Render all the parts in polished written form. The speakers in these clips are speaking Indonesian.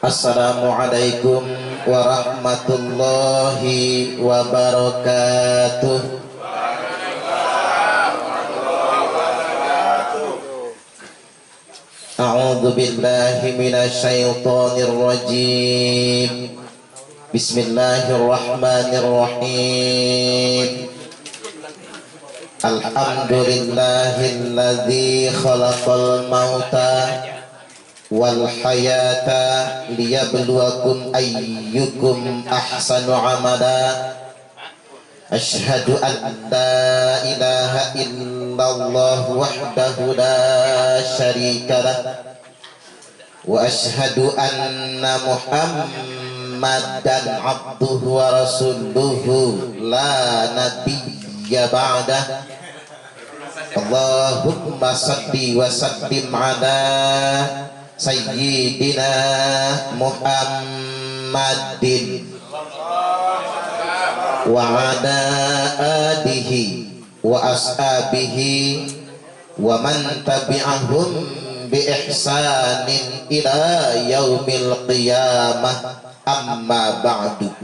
Assalamualaikum warahmatullahi wabarakatuh. A'udzu billahi minasy syaithanir rajim. Bismillahirrahmanirrahim. Alhamdulillahilladzi khalaqal mauta wal hayata liyabluwakum ayyukum ahsanu amala. Asyhadu an la ilaha illallah wahdahu la syarikalah wa asyhadu anna muhammadan abduhu wa rasuluhu la nabiyya ba'dah. Allahumma salli wa sallim ala Sayyidina Muhammadin wa ala alihi wa ashabihi wa man tabi'ahum bi ihsanin ila yaumil qiyamah, amma ba'du.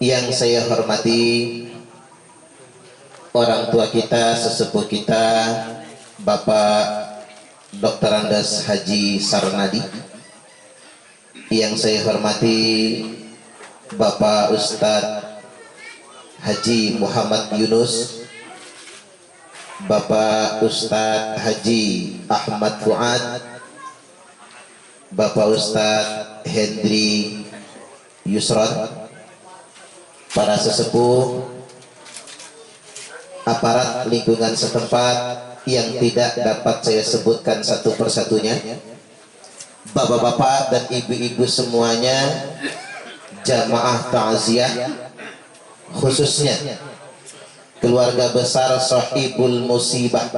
Yang saya hormati orang tua kita, sesepuh kita, Bapak Dr. Andes Haji Sarnadi. Yang saya hormati Bapak Ustadz Haji Muhammad Yunus, Bapak Ustadz Haji Ahmad Fuad, Bapak Ustadz Hendri Yusron, para sesepuh, aparat lingkungan setempat yang tidak dapat saya sebutkan satu persatunya, bapak-bapak dan ibu-ibu semuanya, jamaah ta'ziah, khususnya keluarga besar sahibul musibah,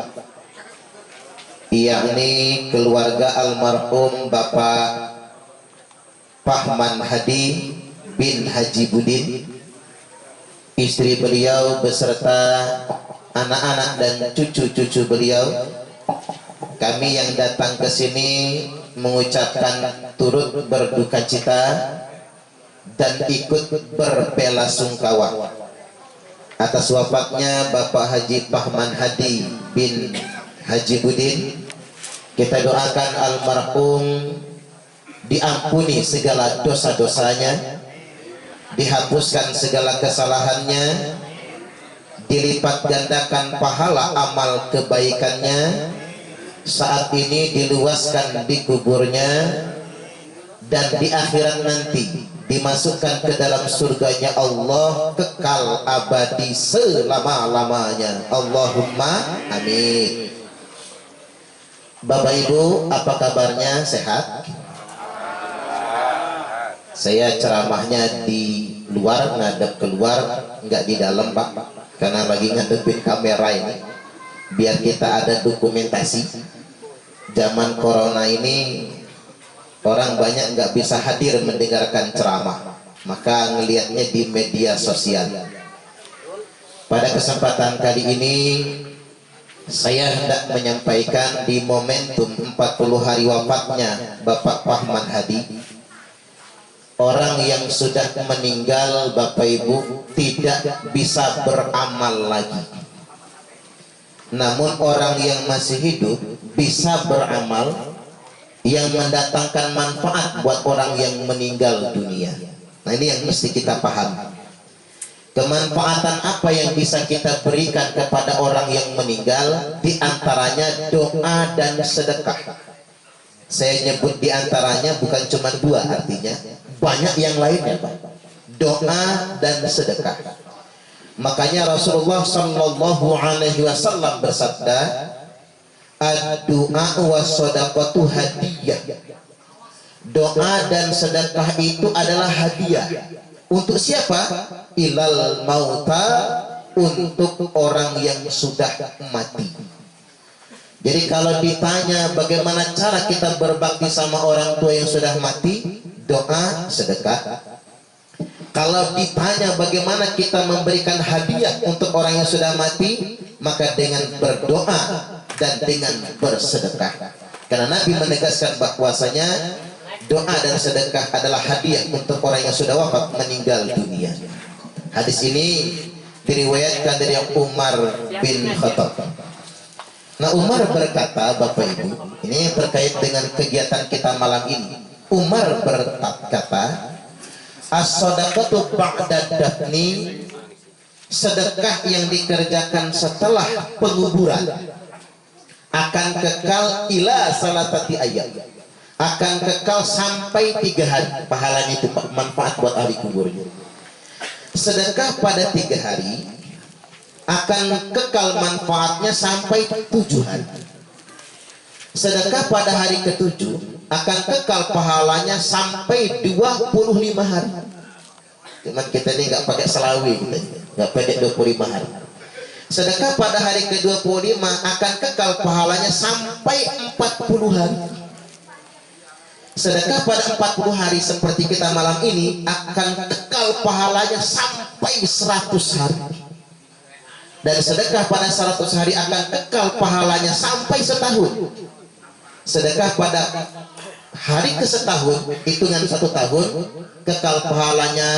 yakni keluarga almarhum Bapak Pahman Hadi bin Haji Budin, istri beliau beserta anak-anak dan cucu-cucu beliau. Kami yang datang ke sini mengucapkan turut berduka cita dan ikut berbelasungkawa atas wafatnya Bapak Haji Pahman Hadi bin Haji Budin. Kita doakan almarhum diampuni segala dosa-dosanya, dihapuskan segala kesalahannya, dilipat gandakan pahala amal kebaikannya, saat ini diluaskan di kuburnya, dan di akhirat nanti dimasukkan ke dalam surganya Allah kekal abadi selama-lamanya. Allahumma amin. Bapak Ibu, apa kabarnya? Sehat? Saya ceramahnya di luar, ngadep keluar, nggak di dalam Pak, karena lagi ngadepin kamera ini biar kita ada dokumentasi. Zaman corona ini orang banyak nggak bisa hadir mendengarkan ceramah, maka ngelihatnya di media sosial. Pada kesempatan kali ini saya hendak menyampaikan di momentum 40 hari wafatnya Bapak Pahman Hadi. Orang yang sudah meninggal, Bapak Ibu, tidak bisa beramal lagi. Namun orang yang masih hidup bisa beramal yang mendatangkan manfaat buat orang yang meninggal dunia. Nah, ini yang mesti kita paham. Kemanfaatan apa yang bisa kita berikan kepada orang yang meninggal? Di antaranya doa dan sedekah. Saya nyebut di antaranya, bukan cuma dua, artinya banyak yang lainnya, Pak. Doa dan sedekah. Makanya Rasulullah Shallallahu Alaihi Wasallam bersabda, ad-du'a wa shadaqatu hadiyah. Doa dan sedekah itu adalah hadiah. Untuk siapa? Ilal mauta, untuk orang yang sudah mati. Jadi kalau ditanya bagaimana cara kita berbakti sama orang tua yang sudah mati, doa, sedekah. Kalau ditanya bagaimana kita memberikan hadiah untuk orang yang sudah mati, maka dengan berdoa dan dengan bersedekah. Karena Nabi menegaskan bahwasanya doa dan sedekah adalah hadiah untuk orang yang sudah wafat meninggal dunia. Hadis ini diriwayatkan dari Umar bin Khattab. Nah, Umar berkata, Bapak Ibu, ini terkait dengan kegiatan kita malam ini. Umar berkata, as-sadaqatu ba'da dafni, sedekah yang dikerjakan setelah penguburan akan kekal ila salatati ayat, akan kekal sampai 3 hari. Pahalanya itu manfaat buat ahli kuburnya. Sedekah pada 3 hari akan kekal manfaatnya sampai 7 hari. Sedekah pada hari ke-7 akan kekal pahalanya sampai 25 hari. Cuman kita ini nggak pakai selawi, nggak pakai 25 hari. Sedekah pada hari ke-25 akan kekal pahalanya sampai 40 hari. Sedekah pada 40 hari seperti kita malam ini akan kekal pahalanya sampai 100 hari. Dan sedekah pada 100 hari akan kekal pahalanya sampai setahun. Sedekah pada hari ke-setahun, hitungan 1 tahun, kekal pahalanya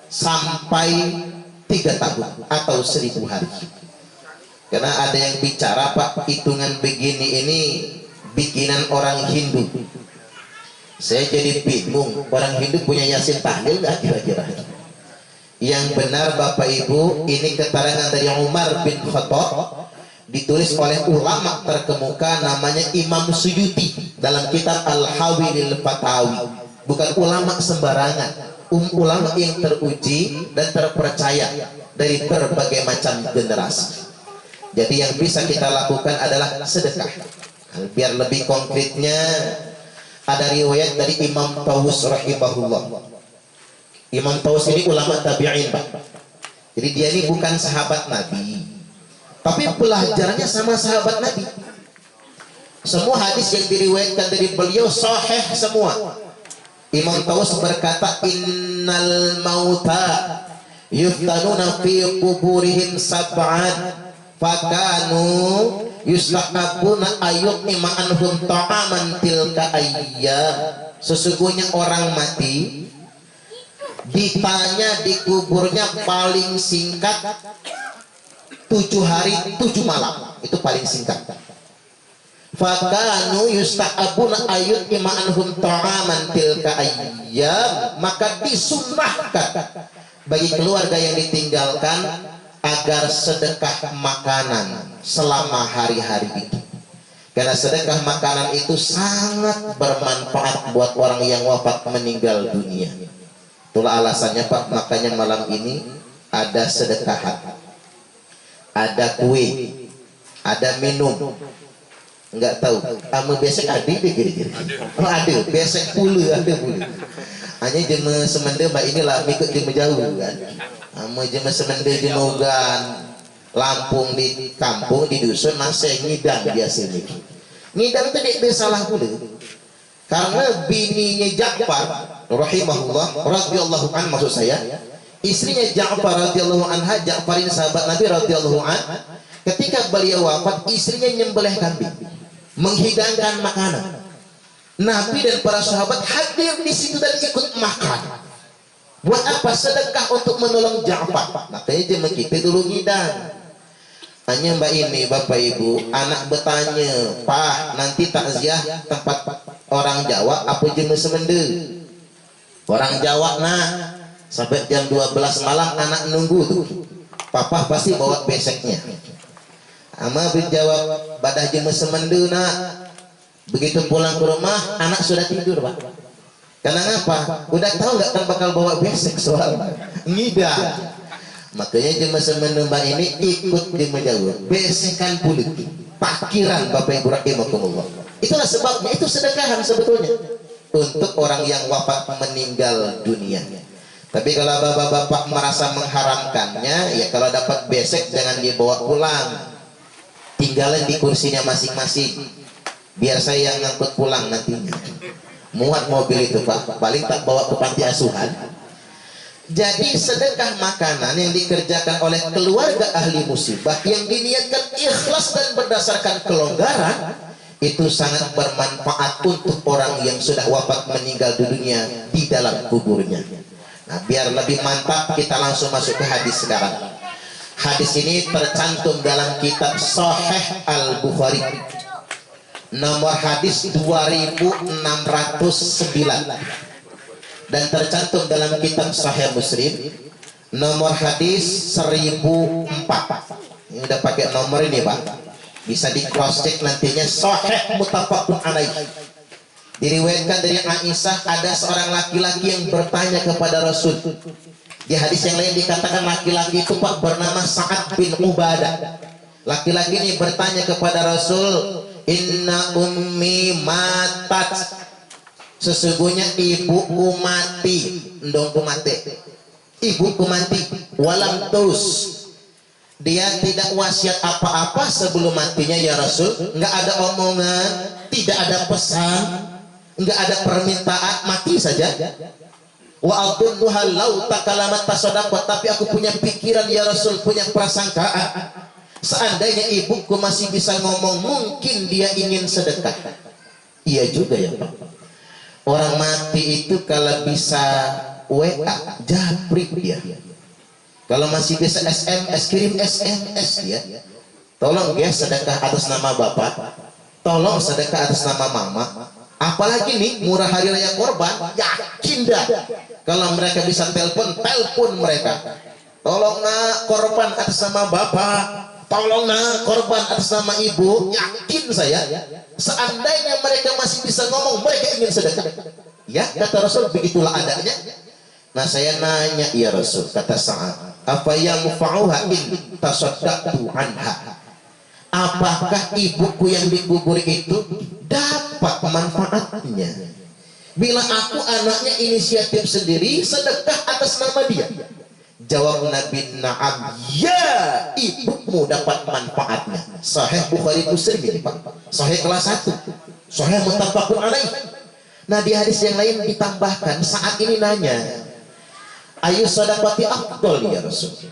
sampai 3 tahun atau 1000 hari. Karena ada yang bicara, Pak, hitungan begini ini bikinan orang Hindu. Saya jadi bingung, orang Hindu punya Yasin tahlil nggak kira-kira? Yang benar Bapak Ibu, ini keterangan dari Umar bin Khattab, ditulis oleh ulama terkemuka namanya Imam Suyuti dalam kitab Al-Hawilil Fatawi. Bukan ulama sembarangan, ulama yang teruji dan terpercaya dari berbagai macam generasi. Jadi yang bisa kita lakukan adalah sedekah. Biar lebih konkretnya, ada riwayat dari Imam Tawus rahimahullah. Imam Tawus ini ulama tabi'in, Pak. Jadi dia ini bukan sahabat Nabi, tapi pelajarannya sama sahabat Nabi. Semua hadis yang diriwayatkan dari beliau sahih semua. Imam Tawus berkata, innal mauta yuftanuna fi kuburihim sab'an fakanu yustaqabuna ayyuqima anhum ta'aman tilka ayyam. Sesungguhnya orang mati ditanya di kuburnya paling singkat 7 hari 7 malam, itu paling singkat. Fakanu yustaqabuna ayyuqima anhum ta'aman tilka ayyam, maka disunnahkan bagi keluarga yang ditinggalkan agar sedekah makanan selama hari-hari itu. Karena sedekah makanan itu sangat bermanfaat buat orang yang wafat meninggal dunia. Itulah alasannya, Pak, makanya malam ini ada sedekahan, ada kue, ada minum. Enggak tahu, kamu besek ada dikira-kira. Oh, ada, besek pula ada pula. Hanya jema semenda mbak inilah ikut jema jauh kan. Amo jema semenda jema ugan Lampung di kampung di dusun masih ngidang biasa ini. Ngidang itu dia salah pula. Karena bininya Ja'far rahimahullah radhiyallahu an, maksud saya istrinya Ja'far radhiyallahu anha, Ja'far ini sahabat Nabi radhiyallahu an, ketika beliau wafat istrinya nyembelih kambing menghidangkan makanan. Nabi dan para sahabat hadir di situ dan ikut makan. Buat apa? Sedekah untuk menolong Ja'far. Makanya jemaah kita dulu ngidang. Hanya mbak ini, Bapak Ibu, anak bertanya, Pak, nanti takziah tempat orang Jawa apa jemaah semende? Orang Jawa nah, sampai jam 12 malam anak nunggu tuh. Papa pasti bawa beseknya. Ama berjawab, badah jemaah semende nak. Begitu pulang ke rumah, anak sudah tidur, Pak. Karena apa? Udah tahu nggak kan bakal bawa besek soal ngidang. Makanya jemaah semendembang ini ikut jemaah jauh. Besekan pulut, parkiran Bapak Ibu rahimakumullah. Itulah sebabnya, itu sedekahan sebetulnya untuk orang yang wafat meninggal dunia. Tapi kalau bapak-bapak merasa mengharamkannya, ya kalau dapat besek jangan dibawa pulang, tinggalin di kursinya masing-masing. Biar saya yang ngangkut pulang nantinya. Muat mobil itu, Pak, paling tak bawa ke panti asuhan. Jadi sedekah makanan yang dikerjakan oleh keluarga ahli musibah yang diniatkan ikhlas dan berdasarkan kelonggaran, itu sangat bermanfaat untuk orang yang sudah wafat meninggal dunia di dalam kuburnya. Nah, biar lebih mantap kita langsung masuk ke hadis sekarang. Hadis ini tercantum dalam kitab Sahih Al-Bukhari, nomor hadis 2609, dan tercantum dalam kitab Sahih Muslim nomor hadis 1004. Ini udah pakai nomor ini Pak, bisa di cross check nantinya. Sahih muttafaqun alaih. Diriwayatkan dari Aisyah, ada seorang laki-laki yang bertanya kepada Rasul. Di hadis yang lain dikatakan laki-laki itu Pak bernama Sa'ad bin Ubadah. Laki-laki ini bertanya kepada Rasul, inna ummi matat, sesungguhnya ibuku mati, ndongku mati, ibuku mati, walam tus, dia tidak wasiat apa-apa sebelum matinya ya Rasul. Nggak ada omongan, tidak ada pesan, nggak ada permintaan, mati saja. Wa adunnuha law takalamat tasadaqat, tapi aku punya pikiran ya Rasul, punya prasangkaan, seandainya ibuku masih bisa ngomong, mungkin dia ingin sedekah. Iya juga ya Pak, orang mati itu kalau bisa WA japri dia, kalau masih bisa SMS kirim SMS dia, tolong ya sedekah atas nama bapak, tolong sedekah atas nama mama. Apalagi nih murah hari raya korban, yakin dah kalau mereka bisa telepon mereka, tolong nak korban atas nama bapak, tolong nak korban atas nama ibu. Yakin saya, seandainya mereka masih bisa ngomong, mereka ingin sedekah. Ya kata Rasul, begitulah adanya. Nah saya nanya ya Rasul, kata Sa'ad, apa yang fa'uha in tasaddaqtu anha, apakah ibuku yang dikubur itu dapat manfaatnya bila aku anaknya inisiatif sendiri sedekah atas nama dia? Jawab Nabi, na'am, ya, ibumu dapat manfaatnya. Sahih Bukhari Muslim ini Pak, sahih kelas 1, sahih muttafaqun alaih. Nah di hadis yang lain ditambahkan, saat ini nanya, ayu sedekati afdol ya Rasul,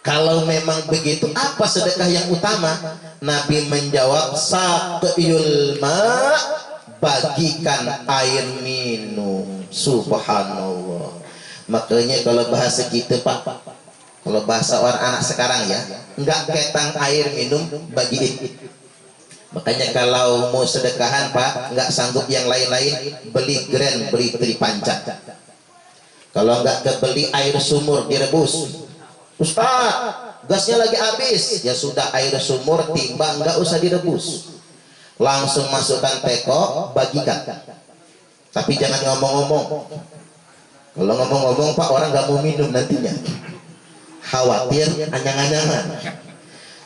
kalau memang begitu apa sedekah yang utama? Nabi menjawab, saqiyul ma, bagikan air minum. Subhanallah. Makanya kalau bahasa kita Pak, kalau bahasa orang anak sekarang ya, enggak ketang air minum, bagiin. Makanya kalau mau sedekahan Pak, enggak sanggup yang lain-lain, beli grand, beli tripanca. Kalau enggak kebeli air sumur direbus, Ustaz gasnya lagi habis, ya sudah air sumur timbang, enggak usah direbus, langsung masukkan teko, bagikan. Tapi jangan ngomong-ngomong. Kalau ngomong-ngomong Pak, orang nggak mau minum nantinya, khawatir anyang-anyangan.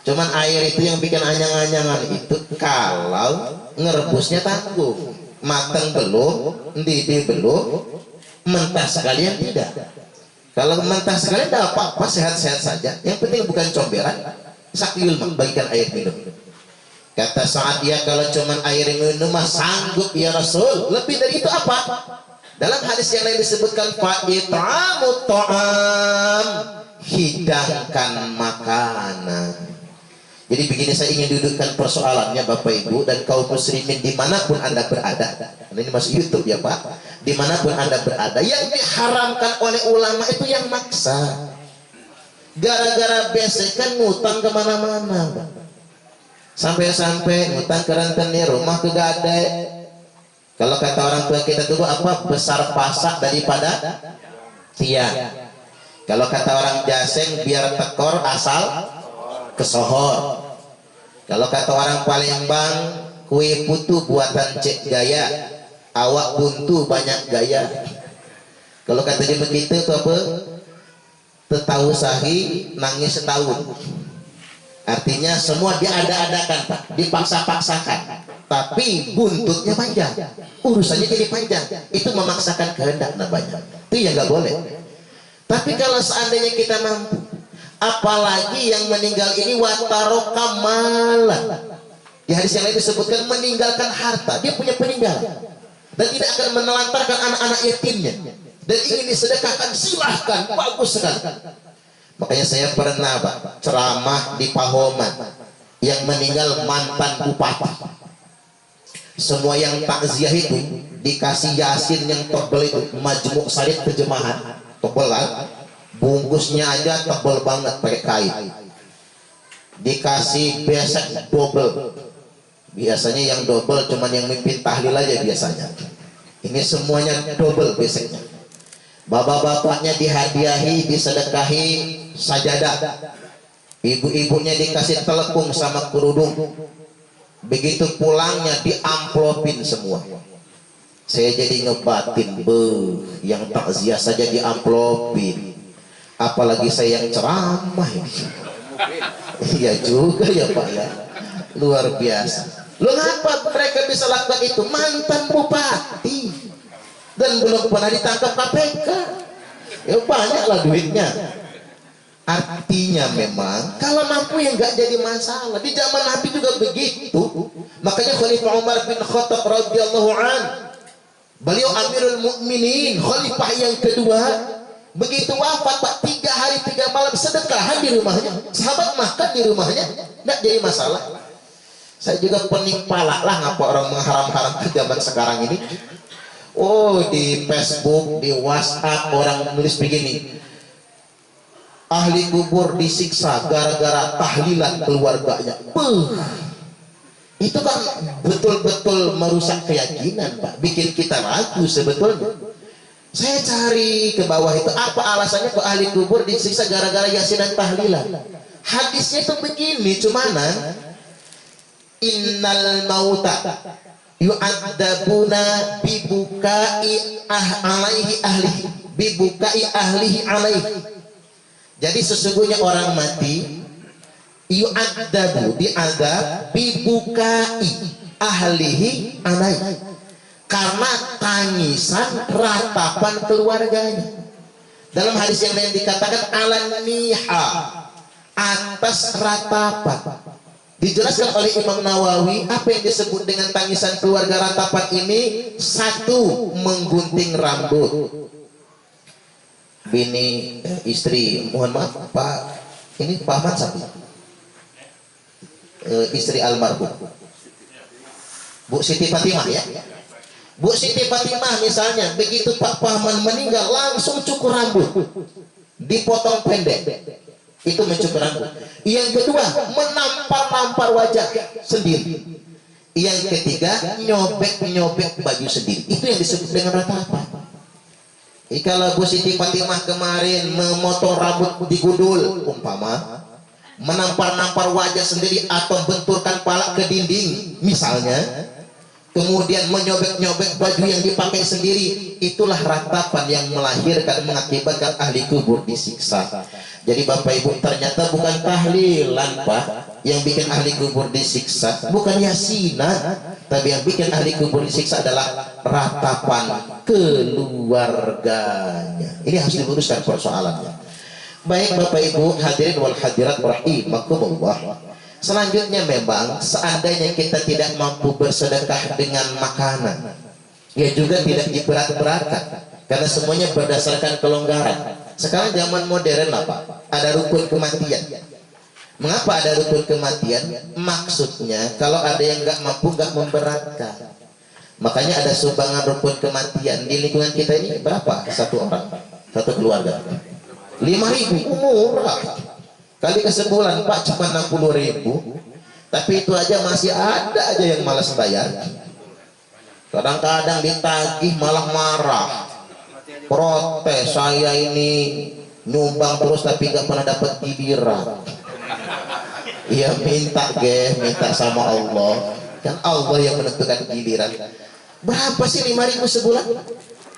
Cuman air itu yang bikin anyang-anyangan itu kalau ngerebusnya tangguh, mateng belum, mendidih belum, mentah sekalian tidak. Kalau mentah sekalian tidak apa-apa, sehat-sehat saja, yang penting bukan comberan. Sakil bagikan air minum. Kata Sa'ad, ya kalau cuman air minum mah sanggup ya Rasul, lebih dari itu apa? Dalam hadis yang lain disebutkan fa'it'amu ta'am, hidangkan makanan. Jadi begini, saya ingin dudukkan persoalannya Bapak Ibu dan kaum muslimin dimanapun Anda berada. Ini masih YouTube ya Pak. Dimanapun Anda berada, yang diharamkan oleh ulama itu yang maksa. Gara-gara besekan ngutang kemana-mana, sampai-sampai ngutang ke rentenir, rumah ke gade. Kalau kata orang tua kita dulu apa, besar pasak daripada tiang. Kalau kata orang Jaseng, biar tekor asal kesohor. Kalau kata orang Palembang, kue putu buatan Cek Gaya, awak buntu banyak gaya. Kalau kata dia begitu itu apa? Tetahu sahi nangis setahun. Artinya semua diada-adakan Pak, dipaksa-paksakan, tapi buntutnya panjang, urusannya jadi panjang. Itu memaksakan kehendak namanya. Itu yang nggak boleh. Tapi kalau seandainya kita mampu, apalagi yang meninggal ini wataroka malan, di hadis yang lain disebutkan meninggalkan harta, dia punya peninggalan dan tidak akan menelantarkan anak-anak yatimnya dan ingin disedekahkan, silahkan, bagus sekali. Makanya saya pernah Pak ceramah di Pahoman, yang meninggal mantan bupati. Semua yang takziah itu dikasih yasin yang tebel itu, Majmu' Sarid terjemahan, tebel kan, bungkusnya aja tebel banget pakai kain. Dikasih besek double, biasanya yang double cuman yang mimpin tahlil aja biasanya. Ini semuanya double beseknya. Bapak-bapaknya dihadiahi, disedekahi sajadah. Ibu-ibunya dikasih telepung sama kerudung. Begitu pulangnya diamplopin semua. Saya jadi ngebatin, yang takziah saja diamplopin, apalagi saya yang ceramah ini. Iya juga ya Pak ya, luar biasa. Lu ngapa mereka bisa lakukan itu? Mantan bupati dan belum pernah ditangkap KPK. Ya banyaklah duitnya. Artinya memang kalau mampu ya nggak jadi masalah. Di zaman Nabi juga begitu. Makanya Khalifah Umar bin Khattab radhiyallahu an, beliau Amirul Mukminin, khalifah yang kedua. Begitu wafat Pak, 3 hari 3 malam sedekahan di rumahnya, sahabat makan di rumahnya, nggak jadi masalah. Saya juga pening pala lah ngapa orang mengharam-haramkan zaman sekarang ini. Oh, di Facebook, di WhatsApp orang nulis begini, ahli kubur disiksa gara-gara tahlilan keluarganya. Itu kan betul-betul merusak keyakinan Pak, bikin kita ragu sebetulnya. Saya cari ke bawah itu, apa alasannya kok ahli kubur disiksa gara-gara yasin dan tahlilan. Hadisnya itu begini, cuman innal mauta yu'adzabuna bibukai alaihi ahlihi, bibukai ahlihi alaihi. Jadi sesungguhnya orang mati yu'adzabu, diazab, bibukai ahlihi alaihi, karena tangisan ratapan keluarganya. Dalam hadis yang lain dikatakan alan niha, atas ratapan. Dijelaskan oleh Imam Nawawi apa yang disebut dengan tangisan keluarga ratapan ini. 1, menggunting rambut. Bini istri, mohon maaf Pak, ini Pak Ahmad Sapi, istri almarhum Bu Siti Fatimah ya. Bu Siti Fatimah misalnya, begitu Pak Pahman meninggal langsung cukur rambut, dipotong pendek, itu mencukur rambut. Yang kedua, menampar-nampar wajah sendiri. Yang ketiga, nyobek-nyobek baju sendiri. Itu yang disebut dengan ratapan. Kalau Bu Siti Fatimah kemarin memotong rambut digundul umpama, menampar-nampar wajah sendiri atau benturkan kepala ke dinding misalnya, kemudian menyobek-nyobek baju yang dipakai sendiri, itulah ratapan yang melahirkan, mengakibatkan ahli kubur disiksa. Jadi Bapak Ibu, ternyata bukan tahlilan Pak yang bikin ahli kubur disiksa, bukan yasinan, tapi yang bikin ahli kubur disiksa adalah ratapan keluarganya. Ini harus diluruskan persoalannya. Baik Bapak Ibu hadirin wal hadirat rahimakumullah. Selanjutnya memang seandainya kita tidak mampu bersedekah dengan makanan, ya juga tidak diberat-beratkan, karena semuanya berdasarkan kelonggaran. Sekarang zaman modern apa? Ada rukun kematian. Mengapa ada rukun kematian? Maksudnya kalau ada yang nggak mampu, nggak memberatkan. Makanya ada sumbangan rukun kematian di lingkungan kita ini berapa? 1 orang, 1 keluarga. 5.000, murah. Kali ke sebulan Pak cuma 60.000, tapi itu aja masih ada aja yang malas bayar. Kadang-kadang ditagih malah marah, protes, saya ini nyumbang terus tapi nggak pernah dapat giliran. Iya minta sama Allah, kan Allah yang menentukan giliran. Berapa sih 5.000 sebulan?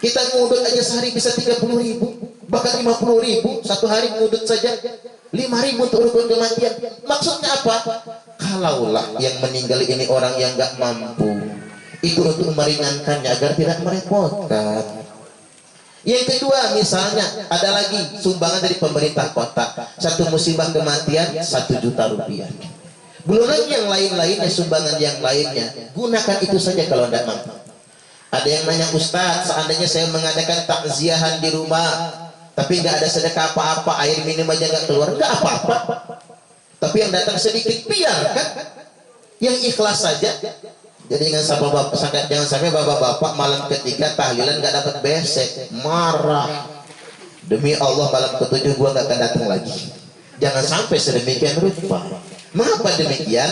Kita ngudut aja sehari bisa 30.000, bahkan 50.000 satu hari ngudut saja. 5.000 untuk rukun kematian. Maksudnya apa? Kalaulah yang meninggal ini orang yang nggak mampu, itu untuk meringankannya agar tidak merepotkan. Yang kedua misalnya ada lagi sumbangan dari pemerintah kota, 1 musibah kematian 1 juta rupiah. Belum lagi yang lain-lainnya, sumbangan yang lainnya. Gunakan itu saja kalau tidak mampu. Ada yang nanya, Ustaz, seandainya saya mengadakan takziahan di rumah tapi nggak ada sedekah apa-apa, air minum aja nggak keluar, nggak apa-apa. Tapi yang datang sedikit biarkan, yang ikhlas saja. Jadi jangan sampai bapak-bapak malam ketiga tahlilan nggak dapat besek, marah. Demi Allah malam ketujuh gua nggak akan datang lagi. Jangan sampai sedemikian rupa. Mengapa demikian?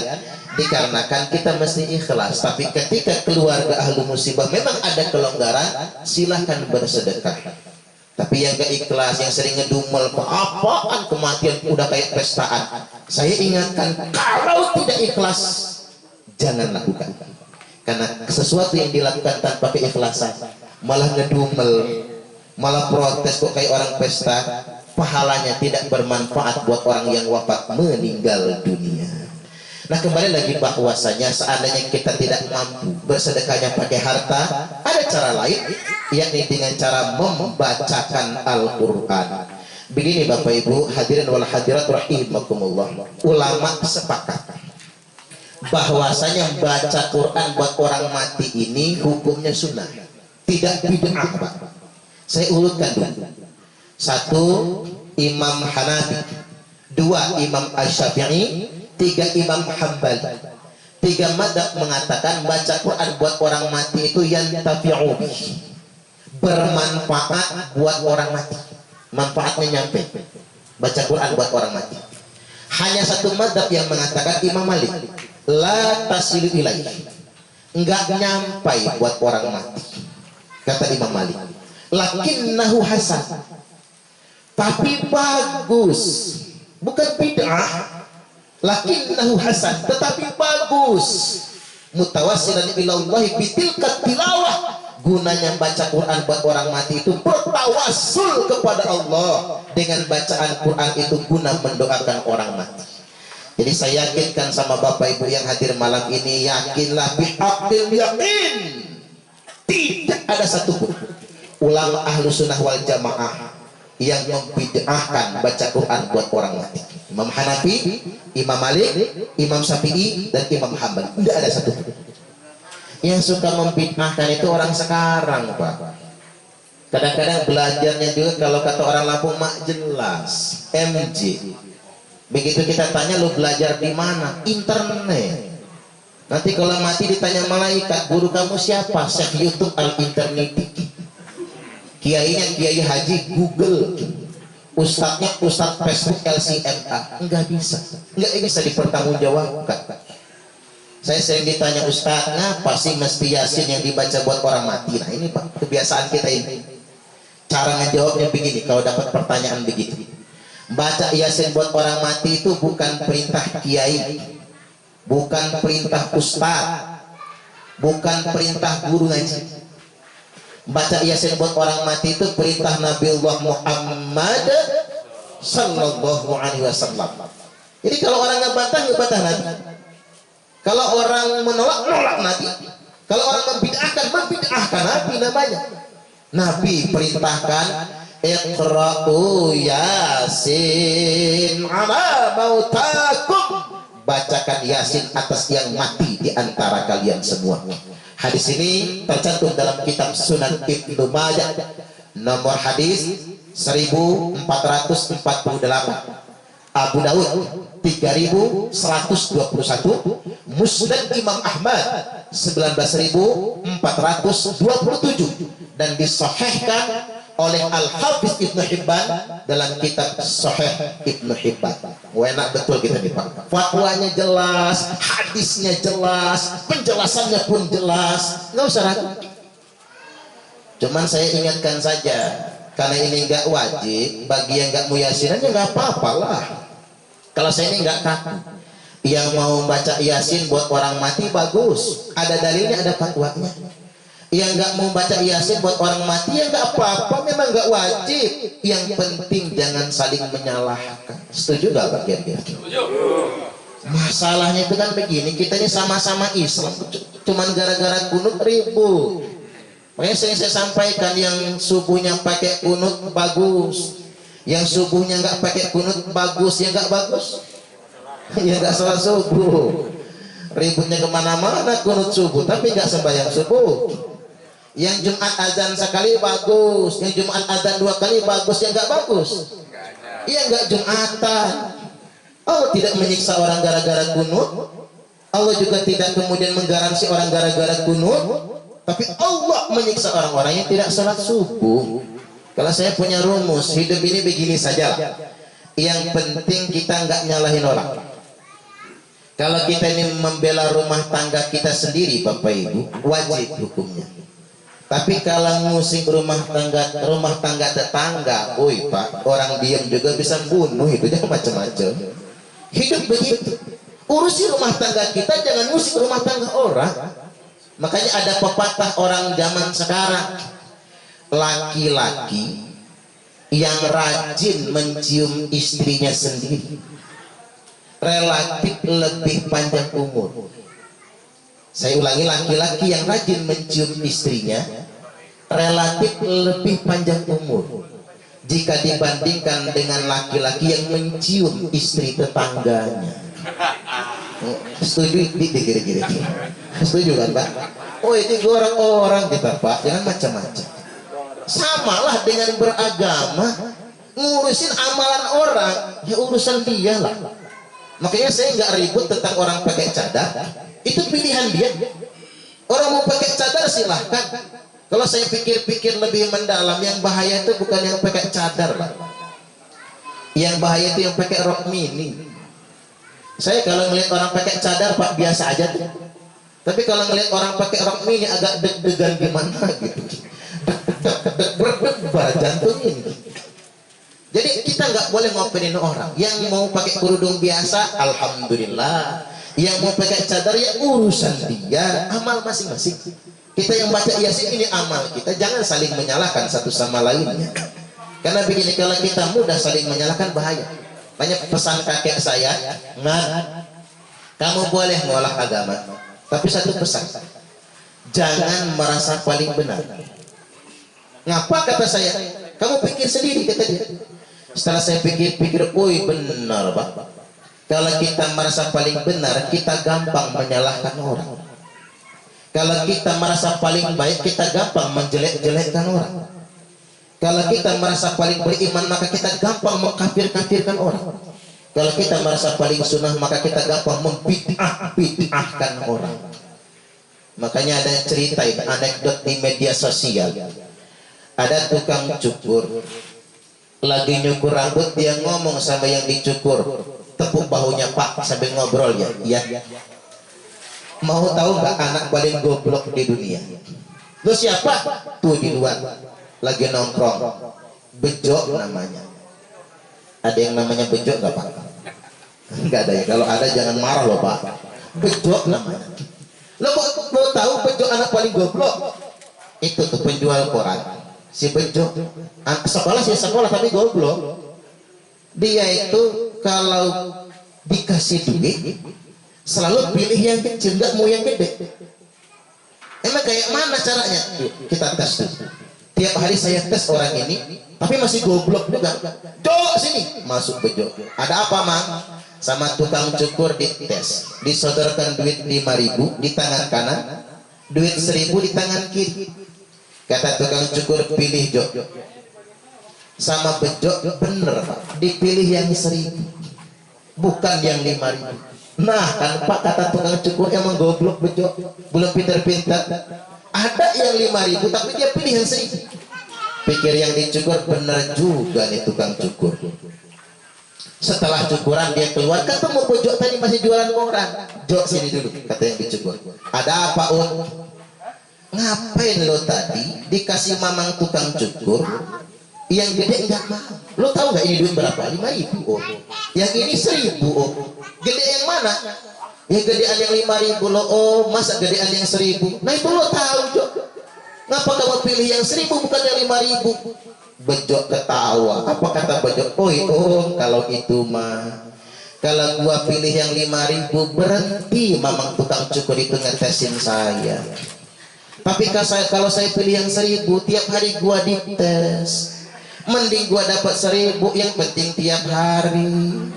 Dikarenakan kita mesti ikhlas. Tapi ketika keluarga ahlu musibah memang ada kelonggaran, silahkan bersedekah. Tapi yang gak ikhlas, yang sering ngedumel, apaan kematian udah kayak pestaan. Saya ingatkan, kalau tidak ikhlas, jangan lakukan. Karena sesuatu yang dilakukan tanpa keikhlasan malah ngedumel, malah protes kok kayak orang pesta, pahalanya tidak bermanfaat buat orang yang wafat meninggal dunia. Nah, kembali lagi bahwasanya seandainya kita tidak mampu bersedekahnya pakai harta, ada cara lain, yakni dengan cara membacakan Al-Quran. Begini Bapak Ibu hadirin wal hadirat rahimakumullah, ulama sepakat bahwasanya baca Quran buat orang mati ini hukumnya sunnah, tidak bid'ah Pak. Saya urutkan dulu. 1 Imam Hanafi, 2 Imam Asy-Syafi'i, 3 Imam Hambali. 3 madzhab mengatakan baca Quran buat orang mati itu yantafi'u, bermanfaat buat orang mati, manfaatnya nyampe. Baca Quran buat orang mati. Hanya 1 madzhab yang mengatakan Imam Malik, la tasilu ilaih, enggak nyampai buat orang mati. Kata Imam Malik, lakinnahu hasan, tapi bagus, bukan bid'ah. Lakinnahu hasan, tetapi bagus. Mutawassilan ilallahi bitilkat tilawah, gunanya baca Quran buat orang mati itu bertawassul kepada Allah dengan bacaan Quran itu guna mendoakan orang mati. Jadi saya yakinkan sama Bapak Ibu yang hadir malam ini, yakinlah bihaqqil yakin, tidak ada satupun ulama ahlu sunnah wal jamaah yang membid'ahkan baca Quran buat orang mati. Imam Hanafi, Imam Malik, Imam Syafi'i, dan Imam Hambali, tidak ada satupun. Yang suka membid'ahkan itu orang sekarang Pak. Kadang-kadang belajarnya juga kalau kata orang Lampung mak jelas, MJ. Begitu kita tanya, lu belajar di mana? Internet. Nanti kalau mati ditanya malaikat, guru kamu siapa? Syekh YouTube al-internet. Kiainya Kiai Haji Google. Ustadznya Ustadz Facebook LCMA. Enggak bisa dipertanggungjawabkan. Saya sering ditanya, Ustadz, ngapa sih mesti Yasin yang dibaca buat orang mati? Nah ini Pak, kebiasaan kita ini. Cara ngejawabnya begini, kalau dapat pertanyaan begitu. Baca Yasin buat orang mati itu bukan perintah kiai, bukan perintah ustaz, bukan perintah guru ngaji. Baca Yasin buat orang mati itu perintah Nabiullah Muhammad sallallahu alaihi wasallam. Jadi kalau orang ngebantah Nabi, kalau orang menolak Nabi, kalau orang membid'ahkan Nabi namanya. Nabi perintahkan Iqra'u Yasin ala mautakum, bacakan Yasin atas yang mati di antara kalian semua. Hadis ini tercantum dalam kitab Sunan Ibnu Majah, nomor hadis 1448. Abu Daud 3121, Musnad Imam Ahmad 19427, dan disahihkan oleh Al-Hafiz Ibnu Hibban dalam kitab Sahih Ibnu Hibban. Enak betul kita nih Pak. Fatwanya jelas, hadisnya jelas, penjelasannya pun jelas, nggak usah ragu. Cuman saya ingatkan saja, karena ini nggak wajib, bagi yang nggak muyasinan ya nggak apa-apalah. Kalau saya ini nggak kaku, yang mau baca Yasin buat orang mati bagus, ada dalilnya, ada fatwanya. Yang nggak mau baca Yasin buat orang mati ya nggak apa-apa, memang nggak wajib. Yang penting jangan saling menyalahkan. Setuju nggak Pak Kiai? Masalahnya itu kan begini, kitanya sama-sama Islam, cuman gara-gara kunut ribut. Makanya sering saya sampaikan, yang subuhnya pakai kunut bagus, yang subuhnya nggak pakai kunut bagus, ya nggak bagus, ya nggak sholat subuh. Ributnya kemana-mana kunut subuh, tapi nggak sembahyang subuh. Yang Jumat azan sekali bagus, yang Jumat azan 2 kali bagus, yang nggak bagus, iya nggak Jumatan. Allah tidak menyiksa orang gara-gara kunut. Allah juga tidak kemudian menggaransi orang gara-gara kunut, tapi Allah menyiksa orang-orang yang tidak sholat subuh. Kalau saya punya rumus hidup ini begini sajalah, yang penting kita nggak nyalahin orang. Kalau kita ini membela rumah tangga kita sendiri, Bapak Ibu, wajib hukumnya. Tapi kalau ngusik rumah tangga tetangga, oi Pak, orang diam juga bisa bunuh, itu jangan macam-macam. Hidup begitu. Urusi rumah tangga kita, jangan ngusik rumah tangga orang. Makanya ada pepatah orang zaman sekarang, laki-laki yang rajin mencium istrinya sendiri relatif lebih panjang umur. Saya ulangi, laki-laki yang rajin mencium istrinya relatif lebih panjang umur jika dibandingkan dengan laki-laki yang mencium istri tetangganya. Setuju? Dikira-kira setuju kan Pak? Oh ini orang-orang kita Pak, jangan macam-macam. Samalah dengan beragama, ngurusin amalan orang, ya urusan dia lah. Makanya saya nggak ribut tentang orang pakai cadar, itu pilihan dia. Orang mau pakai cadar silahkan. Kalau saya pikir-pikir lebih mendalam, yang bahaya itu bukan yang pakai cadar Pak. Yang bahaya itu yang pakai rok mini. Saya kalau ngeliat orang pakai cadar Pak biasa aja tuh. Tapi kalau ngeliat orang pakai rok mini agak deg-degan gimana gitu. Berdebar jantung ini. Jadi kita nggak boleh ngopenin orang. Yang mau pakai kerudung biasa, alhamdulillah. Yang mau pakai cadar ya urusan dia, amal masing-masing. Kita yang baca Yasin ini amal kita, jangan saling menyalahkan satu sama lainnya. Karena begini, kalau kita mudah saling menyalahkan bahaya. Banyak pesan kakek saya, Ngan, kamu boleh ngolah agama, tapi satu pesan, jangan merasa paling benar. Ngapa kata saya? Kamu pikir sendiri kata dia. Setelah saya pikir-pikir, oi benar Pak. Kalau kita merasa paling benar, kita gampang menyalahkan orang. Kalau kita merasa paling baik, kita gampang menjelek-jelekkan orang. Kalau kita merasa paling beriman, maka kita gampang mengkafir-kafirkan orang. Kalau kita merasa paling sunnah, maka kita gampang membid'ah-bid'ahkan orang. Makanya ada cerita, anekdot di media sosial. Ada tukang cukur, lagi nyukur rambut, dia ngomong sama yang dicukur, tepuk bahunya Pak sambil ngobrol ya. Iya. Mau tahu nggak anak paling goblok di dunia? Lu siapa? Tuh di luar lagi nongkrong, Bejo namanya. Ada yang namanya Bejo nggak Pak? Nggak ada ya. Kalau ada jangan marah loh Pak. Bejo namanya. Lo mau tahu Bejo anak paling goblok? Itu tuh penjual koran. Si Bejo sekolah sih sekolah tapi goblok. Dia itu kalau dikasih duit selalu pilih yang kecil, nggak mau yang gede. Emang kayak mana caranya? Kita tes tuh. Tiap hari saya tes orang ini, tapi masih goblok juga. Jok sini, masuk Bejo. Ada apa Mang? Sama tukang cukur dites, disodorkan duit 5.000 di tangan kanan, duit 1.000 di tangan kiri. Kata tukang cukur, pilih Jok. Sama Bejo bener Pak, dipilih yang 1.000, bukan yang 5.000. Nah kan Pak, kata tukang cukur emang goblok Bejo, belum pintar-pintar. Ada yang 5.000 tapi dia pilih yang 1.000. Pikir yang dicukur bener juga nih tukang cukur. Setelah cukuran dia keluar, ketemu Bejo tadi masih jualan koran. Jok sini dulu, kata yang dicukur. Ada apa Ngapain lo tadi dikasih mamang tukang cukur yang gede enggak mau? Lo tahu nggak ini duit berapa? 5.000 Yang ini 1.000 Gede yang mana? Ya gedean yang 5.000 lo. Masa gedean yang 1.000? Nah itu lo tahu Jok. Ngapa kamu pilih yang 1.000 bukan yang 5.000? Bejo ketawa. Apa kata Bejo? Kalau itu mah, kalau gua pilih yang 5.000 berhenti mamang tukang cukur itu ngetesin saya. Tapi kalau saya pilih yang 1.000, tiap hari gua dites. Mending gua dapat 1.000 yang penting tiap hari,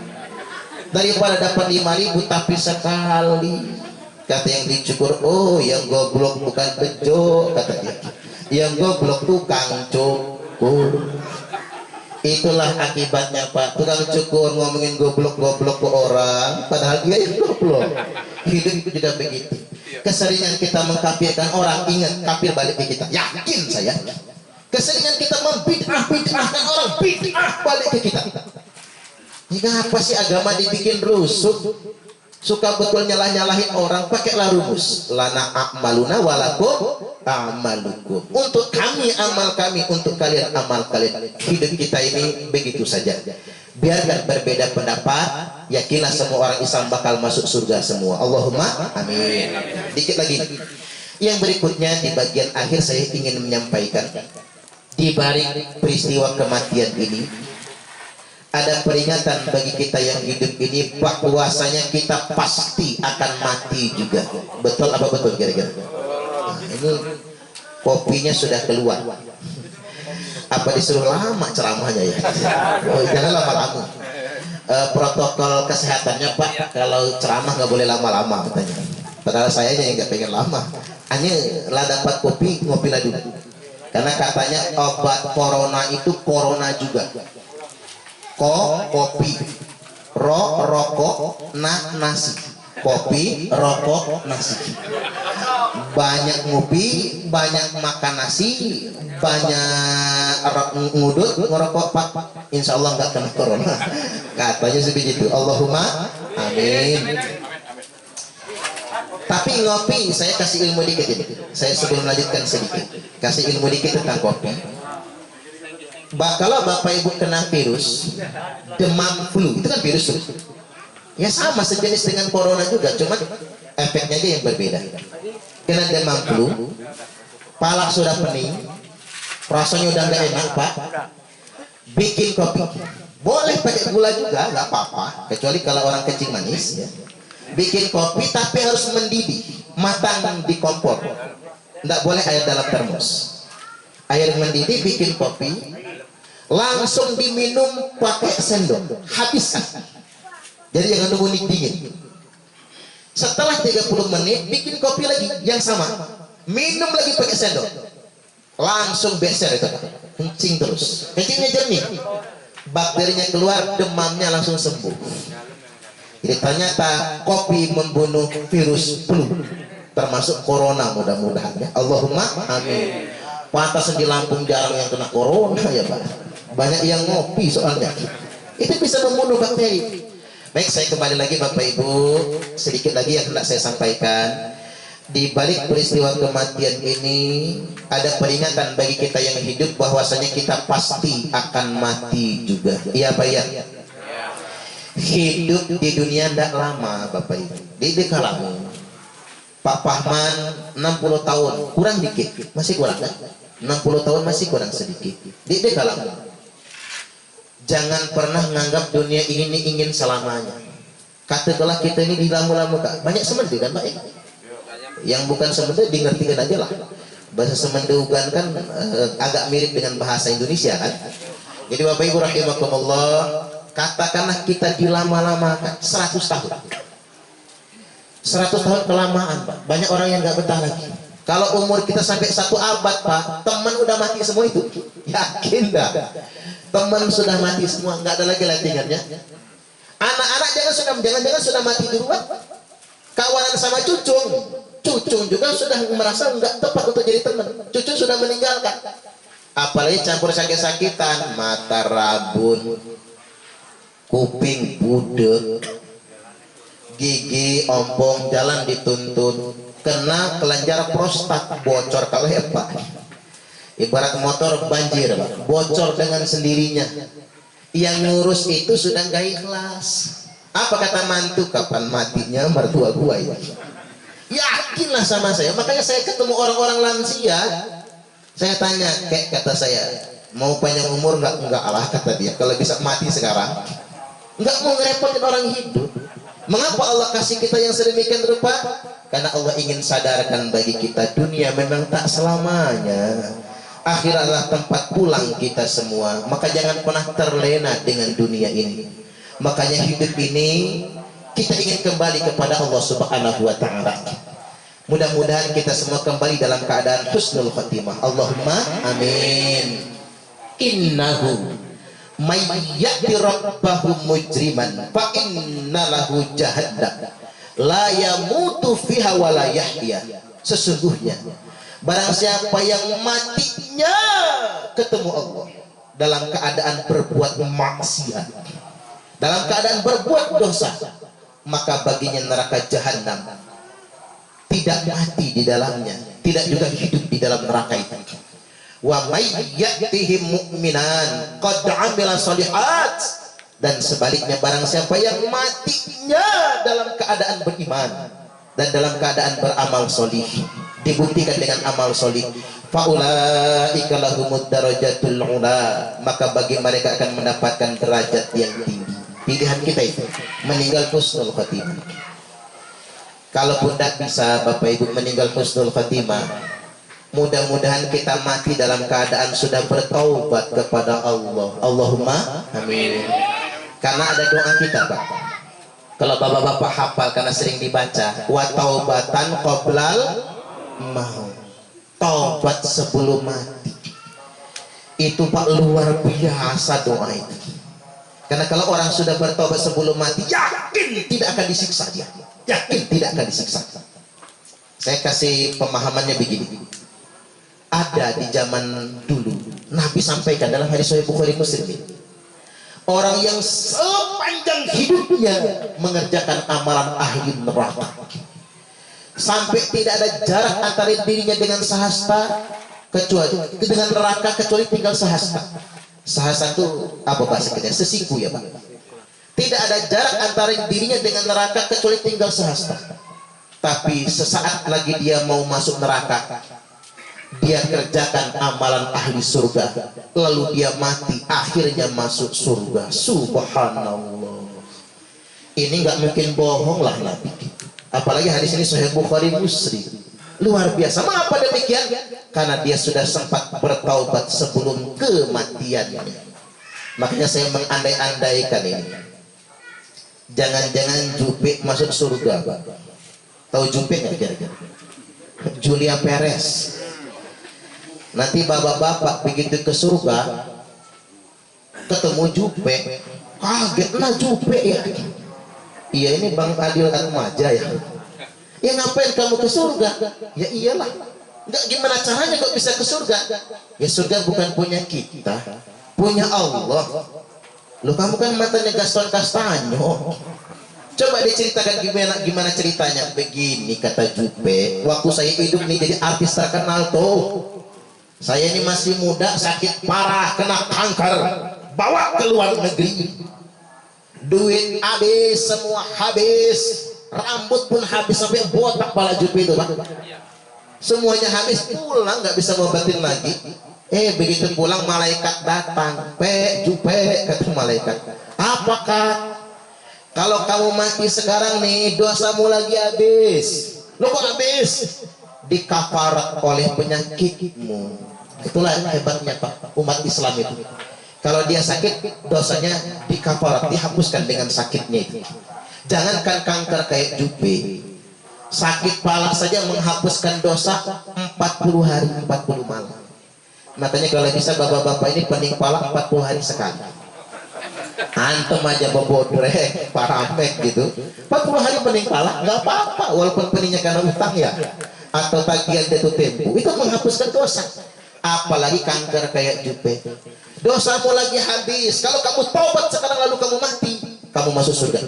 daripada dapat 5.000 tapi sekali. Kata yang dicukur, yang goblok bukan Bejo, kata dia. Yang goblok tukang cukur. Itulah akibatnya Pak. Tukang cukur ngomongin goblok-goblok ke orang, padahal dia yang goblok. Hidup itu juga begitu. Keseringan kita mengkafirkan orang, ingat kafir balik ke kita. Yakin saya. Keseringan kita membid'ahkan orang, bid'ah balik ke kita. Ini apa sih agama dibikin rusuh? Suka betul nyalah-nyalahin orang, pakailah rumus. Lana a'maluna walakum amalukum. Untuk kami amal kami, untuk kalian amal kalian. Hidup kita ini begitu saja. Biarkan berbeda pendapat, yakinlah semua orang Islam bakal masuk surga semua. Allahumma amin. Dikit lagi. Yang berikutnya di bagian akhir saya ingin menyampaikan, di balik peristiwa kematian ini ada peringatan bagi kita yang hidup ini bahwasanya kita pasti akan mati juga. Betul apa betul kira-kira? Nah, ini kopinya sudah keluar. Apa disuruh lama ceramahnya ya? Oh, jangan lama-lama. Protokol kesehatannya Pak, kalau ceramah nggak boleh lama-lama katanya. Padahal saya yang nggak pengen lama. Hanya lah dapat kopi, ngopilah dulu. Karena katanya obat corona itu corona juga. Kopi, rokok, nasi. Kopi, rokok, nasi. Banyak ngopi, banyak makan nasi, banyak ngudut, ngerokok Pak. Insya Allah nggak kena corona. Katanya seperti itu. Allahumma amin. Tapi ngopi, saya kasih ilmu dikit ini. Saya sebelum lanjutkan sedikit, kasih ilmu dikit tentang kopi. Kalau Bapak Ibu kena virus demam flu, itu kan virus tuh. Ya sama sejenis dengan corona juga, cuman efeknya aja yang berbeda. Kena demam flu, palak sudah pening, rasanya udah nggak enak Pak, bikin kopi. Boleh pakai gula juga, nggak apa-apa, kecuali kalau orang kencing manis. Ya. Bikin kopi tapi harus mendidih, matang di kompor. Nggak boleh air dalam termos. Air mendidih, bikin kopi, langsung diminum pakai sendok, habiskan. Jadi jangan nunggu dingin. Setelah 30 menit bikin kopi lagi yang sama, minum lagi pakai sendok, langsung beser itu, kencing terus, kencingnya jernih, bakterinya keluar, demamnya langsung sembuh. Jadi ternyata kopi membunuh virus flu, termasuk corona mudah-mudahan ya. Allahumma amin. Pantas di Lampung jarang yang kena corona ya Pak. Banyak yang ngopi soalnya. Itu bisa membunuh bakteri. Baik, saya kembali lagi Bapak Ibu, sedikit lagi yang hendak saya sampaikan. Di balik peristiwa kematian ini ada peringatan bagi kita yang hidup bahwasanya kita pasti akan mati juga. Iya Pak ya. Hidup di dunia tidak lama Bapak Ibu. Di kalangan Pak Pahman 60 tahun kurang dikit, masih kurang kan? 60 tahun masih kurang sedikit. Di kalangan jangan pernah menganggap dunia ini ingin selamanya. Katakanlah kita ini dilama-lama Kak. Banyak semendu kan Pak? Yang bukan semendu dimengertikan aja lah. Bahasa semendugan kan agak mirip dengan bahasa Indonesia kan. Jadi Bapak Ibu rahimakumullah, katakanlah kita dilama-lamakan 100 tahun. 100 tahun kelamaan Pak. Banyak orang yang nggak betah lagi. Kalau umur kita sampai 1 abad Pak, teman udah mati semua itu. Yakin dah. Teman sudah mati semua, nggak ada lagi latihannya. Anak-anak jangan sudah mati duluan. Kawanan sama cucung juga sudah merasa nggak tepat untuk jadi teman. Cucu sudah meninggalkan. Apalagi campur sakit-sakitan, mata rabun, kuping budek, gigi ompong, jalan dituntun, kena kelenjar prostat bocor kalau ya Pak. Ibarat motor banjir, bocor dengan sendirinya. Yang ngurus itu sudah nggak ikhlas. Apa kata mantu? Kapan matinya mertua gua ini? Yakinlah sama saya. Makanya saya ketemu orang-orang lansia, saya tanya, kayak kata saya, mau panjang umur nggak? Enggak Allah kata dia. Kalau bisa mati sekarang, nggak mau ngerepotin orang hidup. Mengapa Allah kasih kita yang sedemikian rupa? Karena Allah ingin sadarkan bagi kita, dunia memang tak selamanya. Akhirat adalah tempat pulang kita semua. Maka jangan pernah terlena dengan dunia ini. Makanya hidup ini kita ingin kembali kepada Allah Subhanahu wa ta'ala. Mudah-mudahan kita semua kembali dalam keadaan husnul khatimah. Allahumma amin. Innahu may ya'ti rabbahu mujriman fa inna lahu jahannam la yamutu fiha wa la yahya. Sesungguhnya barang siapa yang matinya ketemu Allah dalam keadaan berbuat maksiat, dalam keadaan berbuat dosa, maka baginya neraka jahanam, tidak mati di dalamnya, tidak juga hidup di dalam neraka itu. Wa may ya'tihi mu'minan qad 'amila shalihat, dan sebaliknya barang siapa yang matinya dalam keadaan beriman dan dalam keadaan beramal solih, dibuktikan dengan amal solih, faulaika lahumud darajatul ula, maka bagi mereka akan mendapatkan derajat yang tinggi. Pilihan kita itu meninggal husnul khatimah. Kalaupun tidak bisa Bapak Ibu meninggal husnul khatimah, mudah-mudahan kita mati dalam keadaan sudah bertaubat kepada Allah. Allahumma amin. Karena ada doa kita Pak, kalau bapak-bapak hafal karena sering dibaca, wa taubatan qoblal maut, taubat sebelum mati. Itu Pak luar biasa doa itu. Karena kalau orang sudah bertobat sebelum mati, yakin tidak akan disiksa dia, yakin tidak akan disiksa. Saya kasih pemahamannya begini. Ada di zaman dulu Nabi sampaikan dalam hadis Sahih Bukhari Muslim, orang yang sepanjang hidupnya mengerjakan amalan ahli neraka, sampai tidak ada jarak antara dirinya dengan sahasta, kecuali dengan neraka kecuali tinggal sahasta. Sahasta itu apa bahasa kita? Sesiku ya Pak. Tidak ada jarak antara dirinya dengan neraka kecuali tinggal sahasta. Tapi sesaat lagi dia mau masuk neraka, dia kerjakan amalan ahli surga, lalu dia mati, akhirnya masuk surga. Subhanallah. Ini nggak mungkin bohong lah Nabi. Apalagi hadis ini Sahih Bukhari Muslim. Luar biasa. Mengapa demikian? Karena dia sudah sempat bertaubat sebelum kematiannya. Makanya saya mengandai-andaikan ini. Jangan-jangan Jupe masuk surga Pak. Tahu Jupe nggak kira-kira? Julia Perez. Nanti bapak-bapak begitu ke surga ketemu Jupe, kaget, nah Jupe ya. Iya ini Bang Adil Atmaja ya. Ya ngapain kamu ke surga? Ya iyalah. Enggak, gimana caranya kok bisa ke surga? Ya surga bukan punya kita, punya Allah. Loh kamu kan matanya Gaston Castanyo. Coba diceritakan gimana ceritanya. Begini kata Jupe, waktu saya hidup nih jadi artis terkenal tuh, saya ini masih muda, sakit parah, kena kanker, bawa ke luar negeri, duit habis, semua habis, rambut pun habis, sampai botak kepala Jupe itu Pak. Semuanya habis, pulang nggak bisa ngobatin lagi. Begitu pulang malaikat datang, Jupe, kata malaikat, apakah kalau kamu mati sekarang nih dosamu lagi habis? Lo kok habis? Dikafarat oleh penyakitmu. Itulah hebatnya Pak umat Islam itu. Kalau dia sakit, dosanya dikafarat, dihapuskan dengan sakitnya itu. Jangankan kanker kayak Jupe, sakit pala saja menghapuskan dosa 40 hari 40 malam. Makanya kalau bisa bapak-bapak ini pening pala 40 hari sekali. Antum aja bobodrek, paramek gitu, 40 hari pening pala nggak apa-apa, walaupun peningnya karena utang ya, atau tagihan jatuh tempo, itu menghapuskan dosa. Apalagi kanker kayak Jupe, dosamu lagi habis. Kalau kamu taubat sekarang lalu kamu mati, kamu masuk surga,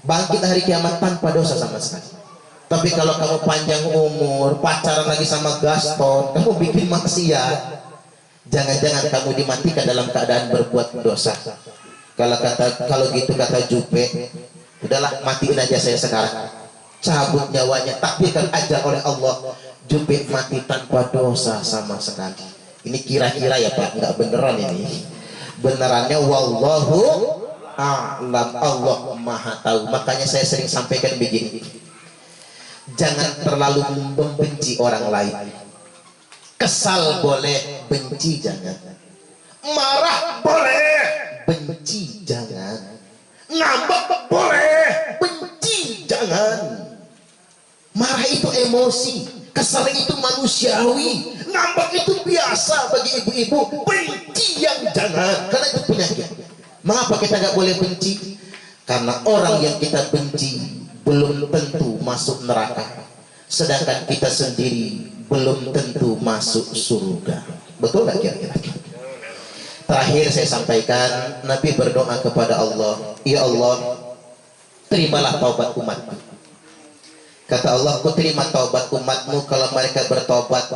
bangkit hari kiamat tanpa dosa sama sekali. Tapi kalau kamu panjang umur, pacaran lagi sama Gaston, kamu bikin maksiat, jangan-jangan kamu dimatikan dalam keadaan berbuat dosa. Kalau gitu kata Jupe, udahlah matiin aja saya sekarang, cabut nyawanya, takdirkan aja oleh Allah, Jupe mati tanpa dosa sama sekali. Ini kira-kira ya Pak, nggak beneran ini. Benerannya wallahu a'lam, Allah maha tahu. Makanya saya sering sampaikan begini, jangan terlalu membenci orang lain. Kesal boleh, benci jangan. Marah boleh, benci jangan. Ngambek boleh, benci jangan. Marah itu emosi, kesal itu manusiawi, ngambek itu biasa bagi ibu-ibu, benci yang jangan, karena itu penyakit. Mengapa kita nggak boleh benci? Karena orang yang kita benci belum tentu masuk neraka, sedangkan kita sendiri belum tentu masuk surga. Betul nggak kira-kira? Terakhir saya sampaikan, Nabi berdoa kepada Allah, ya Allah, terimalah taubat umatmu. Kata Allah, ku terima taubat umatmu kalau mereka bertobat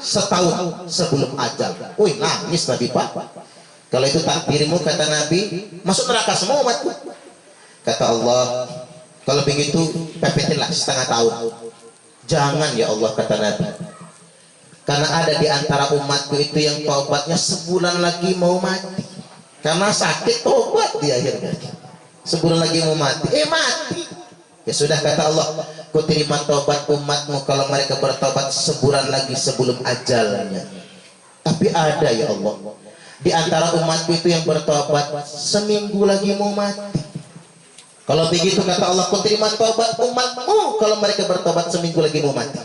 setahun sebelum ajal. Wih, nangis Nabi Pak. Kalau itu takdirmu, kata Nabi, masuk neraka semua umatku. Kata Allah, kalau begitu pepetinlah setengah tahun. Jangan ya Allah, kata Nabi, karena ada di antara umatku itu yang taubatnya sebulan lagi mau mati karena sakit, taubat di akhirnya sebulan lagi mau mati, mati. Ya sudah, kata Allah, ku terima taubat umatmu kalau mereka bertobat sebulan lagi sebelum ajalnya. Tapi ada ya Allah di antara umatku itu yang bertobat seminggu lagi mau mati. Kalau begitu, kata Allah, ku terima taubat umatmu kalau mereka bertobat seminggu lagi mau mati.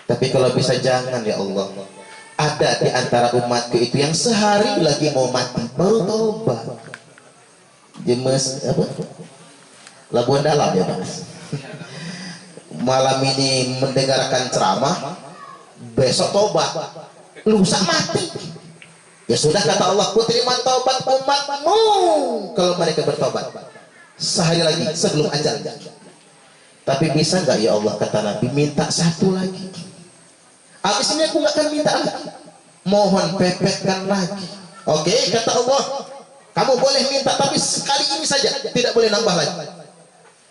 Tapi kalau bisa jangan ya Allah, ada di antara umatku itu yang sehari lagi mau mati baru taubat. Jemes apa? Labuan Dalam ya Pak. Malam ini mendengarkan ceramah, besok taubat, lusa mati. Ya sudah, kata Allah, ku terima taubat umatmu kalau mereka bertobat sehari lagi sebelum ajal. Tapi bisa nggak ya Allah, kata Nabi, minta satu lagi. Habis ini aku nggak akan minta lagi, mohon pepetkan lagi. Oke, kata Allah, kamu boleh minta, tapi sekali ini saja, tidak boleh nambah lagi.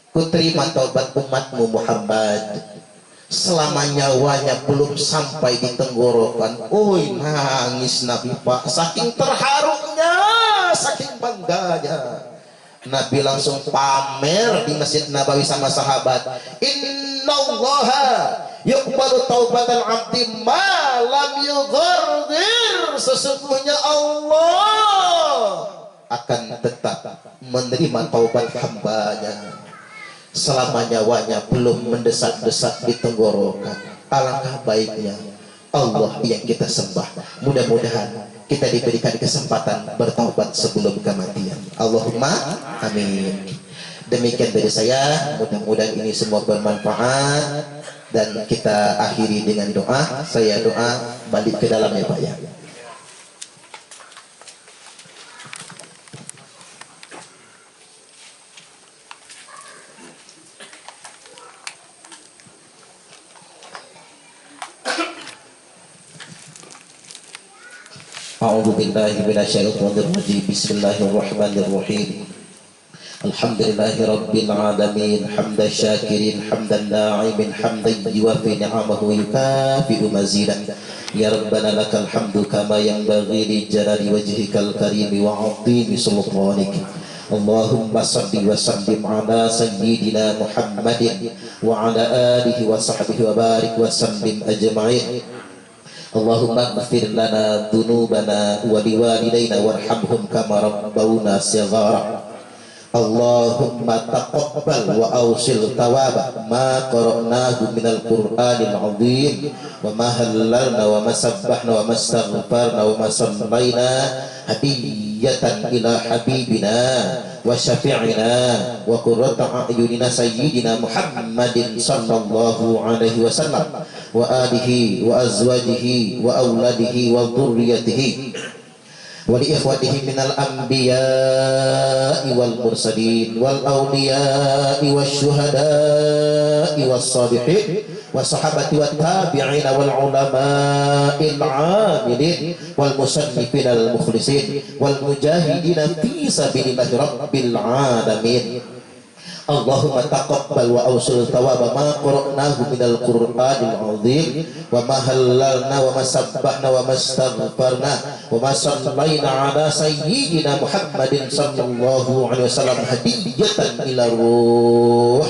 Ku terima taubat umatmu Muhammad selama nyawanya belum sampai di tenggorokan. Oi, nangis Nabi Pak, saking terharunya, saking bangganya. Nabi langsung pamer di Masjid Nabawi sama sahabat, innallaha yuqbalu taubatal abdi ma lam yughargir. Sesungguhnya Allah akan tetap menerima taubat hambanya selama nyawanya belum mendesak-desak di tenggorokan. Alangkah baiknya Allah yang kita sembah. Mudah-mudahan kita diberikan kesempatan bertaubat sebelum kematian. Allahumma amin. Demikian dari saya, mudah-mudahan ini semua bermanfaat, dan kita akhiri dengan doa. Saya doa balik ke dalam ya Pak ya. A'udzu billahi minasyaitonir rajim. Bismillahirrahmanirrahim. Alhamdulillahi rabbil alamin, hamdan syakirin, hamdan na'imin, hamdan yuwafi ni'amahu yukafi'u mazidan. Ya Rabbana lakal hamdu kama yanbaghi li jalali wajhikal karimi wa 'azimi sultanik. Allahumma salli wa sallim ala sayyidina Muhammadin wa ala alihi wa sahbihi wa barik wa sallim ajma'in. Allahumma ighfir lana dhunubana wa liwalidayna warhamhum kama rabbawna shighara. Allahumma taqabbal wa awsil thawaba ma qara'nahu minal qur'anil azim wa ma hallalna wa ma sabbahna wa ma astaghfarna wa ma sallayna hadiyatan ila habibina wa syafi'ina wa qurrata a'yunina sayyidina Muhammadin sallallahu alaihi wasallam wa alihi wa azwajihi wa auladihi wa dhurriyyatihi wa li ikhwatihi minal anbiya'i wal mursalin wal awliya'i wash syuhada'i was salihin wa sahabati wat tabi'ina wal ulama'il 'amilin wal musannifin al mukhlisin wal mujahidin fi sabilillahi rabbil alamin. Allahumma taqabbal wa awsil thawaba ma qara'nahu minal qur'anil azim wa ma hallalna wa ma sabbahna wa ma astaghfarna wa ma sallayna ala sayyidina Muhammadin sallallahu alaihi wasallam hadiyatan ila ruh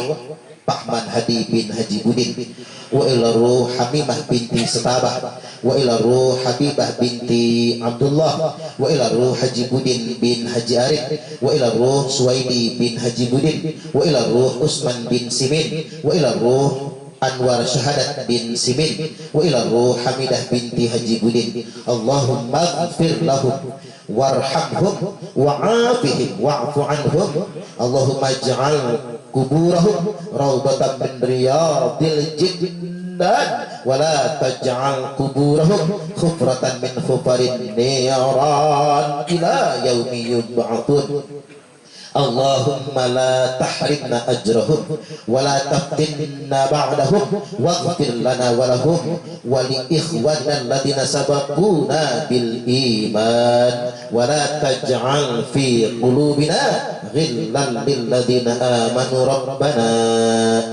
Pakman Hadi bin Haji Budin wa ila ruh Hamimah binti Setabah wa ila ruh Habibah binti Abdullah wa ila ruh Haji Budin bin Haji Arif wa ila ruh Suwaidi bin Haji Budin wa ila ruh Usman bin Simin wa ila ruh Anwar Syahadat bin Simin wa ila ruh Hamidah binti Haji Budin. Allahumma ighfir lahum warhamhum wa'afihim wa'fu anhum. Allahumma ij'al kuburahum raudatan min riyadil jinnan wa la taj'al kuburahum khufratan min khufarin niran ila yaumi yub'atsun. Allahumma la tahrimna ajrahum wa la taftinna ba'dahum waghfir lana wa lahum wa li ikhwanina alladhina sabaquna bil iman wa la taj'al fi qulubina ghillan lil ladzina amanu rabbana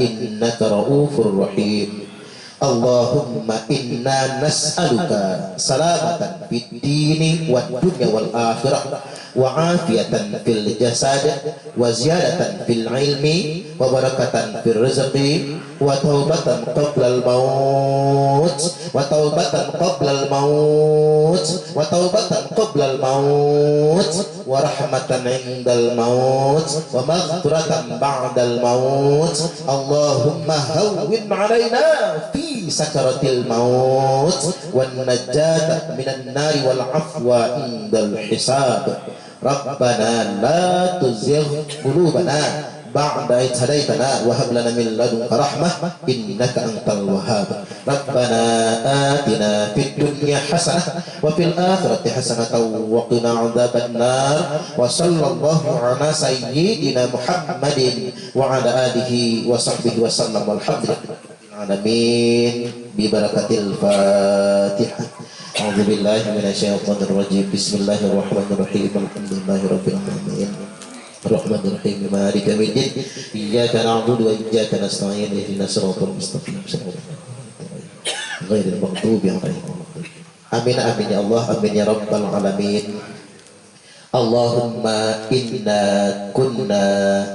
innaka ra'ufur rahim. Allahumma inna nas'aluka salamatan fid dini wad dunya wal akhirah wa afiyatan fil jasad wa ziyadatan fil ilmi wa barakatan fil rizqi wa taubatan qabla al maut wa taubatan qabla al maut wa taubatan qabla al maut wa rahmatan indal maut wa maghfiratan ba'dal maut. Allahumma hawwin 'alaina fi sakaratil maut wan najata minan nari wal afwa indal hisab. Rabbana la tuzigh qulubana ba'da idh hadaytana wa hab lana min ladunka rahmah innaka antal wahhab. Rabbana atina fid dunya hasanah wa fil akhirati hasanah wa qina adzaban nar. Wa sallallahu ala sayyidina Muhammadin wa ala alihi wa sahbihi wa sallam. Walhamdulillahil alamin bi barakatil Fatihah. A'udzu billahi minasyaitonir rajim. Bismillahirrahmanirrahim. Alhamdulillahirabbil alamin. Arrahmanir rahim. Maliki yaumiddin. Iyyaka na'budu wa iyyaka nasta'in. Ihdinas siratal mustaqim. Ghairil maghdubi 'alaihim. Amin amin ya Allah, amin ya rabbal alamin. Allahumma inna kunna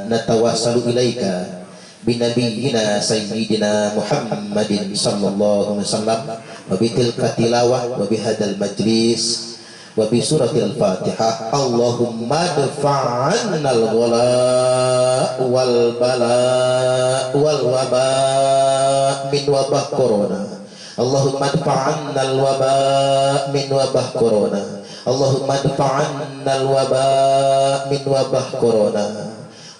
natawassalu ilaika binabiyyina sayyidina Muhammadin sallallahu alaihi wasallam wa bitilka tilawah wa bihadzal majlis wa bi suratil Fatihah. Allahumma dafa'annal ghala wal bala wal waba min wabah corona. Allahumma dafa'annal waba min wabah corona. Allahumma dafa'annal waba min wabah corona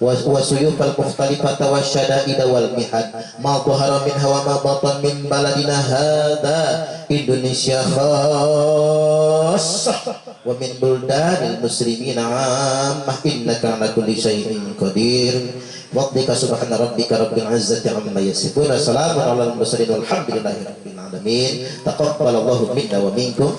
wa suyufal mukhtalifata wasyada'ida wal mihad ma dhahara minha wa ma batan min baladina hadha Indonesia khassah wa min buldanil muslimin 'ammah innaka 'ala kulli syai'in qadir. Waqtika subhana rabbika rabbil 'izzati 'amma yasifun. Assalamu 'alal mursalin walhamdulillahi rabbil alamin. Taqabbalallahu minna wa minkum.